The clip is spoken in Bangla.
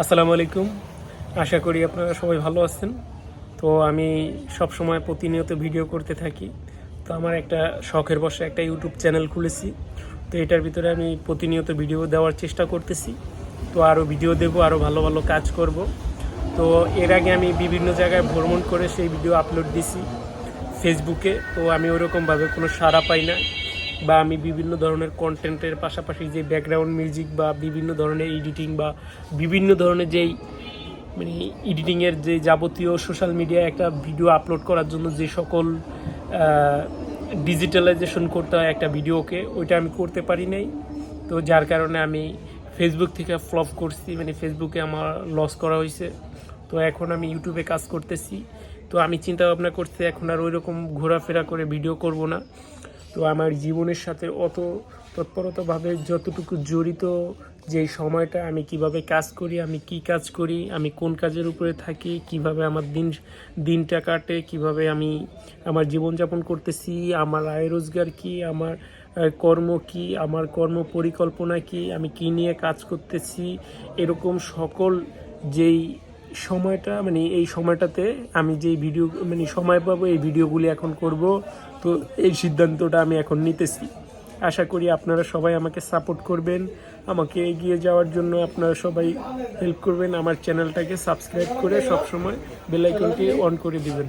আসসালামু আলাইকুম। আশা করি আপনারা সবাই ভালো আছেন। তো আমি সব সময় প্রতিনিয়ত ভিডিও করতে থাকি। তো আমার একটা শখের বশে একটা ইউটিউব চ্যানেল খুলেছি। তো এটার ভিতরে আমি প্রতিনিয়ত ভিডিও দেওয়ার চেষ্টা করতেছি। তো আরও ভিডিও দেব, আরও ভালো ভালো কাজ করব। তো এর আগে আমি বিভিন্ন জায়গায় ভ্রমণ করে সেই ভিডিও আপলোড দিছি ফেসবুকে। তো আমি ওরকমভাবে কোনো সাড়া পাই না, বা আমি বিভিন্ন ধরনের কন্টেন্টের পাশাপাশি যে ব্যাকগ্রাউন্ড মিউজিক বা বিভিন্ন ধরনের এডিটিং বা বিভিন্ন ধরনের যেই মানে এডিটিংয়ের যে যাবতীয় সোশ্যাল মিডিয়ায় একটা ভিডিও আপলোড করার জন্য যে সকল ডিজিটালাইজেশন করতে হয় একটা ভিডিওকে, ওইটা আমি করতে পারি নাই। তো যার কারণে আমি ফেসবুক থেকে ফ্লপ করছি, মানে ফেসবুকে আমার লস করা হয়েছে। তো এখন আমি ইউটিউবে কাজ করতেছি। তো আমি চিন্তা ভাবনা করছি এখন আর ওই রকম ঘোরাফেরা করে ভিডিও করব না। তো আমার জীবনের সাথে অত তৎপরতাভাবে যতটুকু জড়িত যে সময়টা আমি কিভাবে কাজ করি, আমি কি কাজ করি, আমি কোন কাজের উপরে থাকি, কিভাবে আমার দিনটা কাটে, কিভাবে আমি আমার জীবনযাপন করতেছি, আমার আয় রোজগার কি, আমার কর্ম কি, আমার কর্ম পরিকল্পনা কি, আমি কি নিয়ে কাজ করতেছি, এরকম সকল যেই সময়টা মানে এই সময়টাতে আমি যেই ভিডিও মানে সময় পাবো এই ভিডিওগুলি এখন করব। তো এই সিদ্ধান্তটা আমি এখন নিতেছি। আশা করি আপনারা সবাই আমাকে সাপোর্ট করবেন, আমাকে এগিয়ে যাওয়ার জন্য আপনারা সবাই হেল্প করবেন। আমার চ্যানেলটাকে সাবস্ক্রাইব করে সবসময় বেল আইকনটি অন করে দিবেন।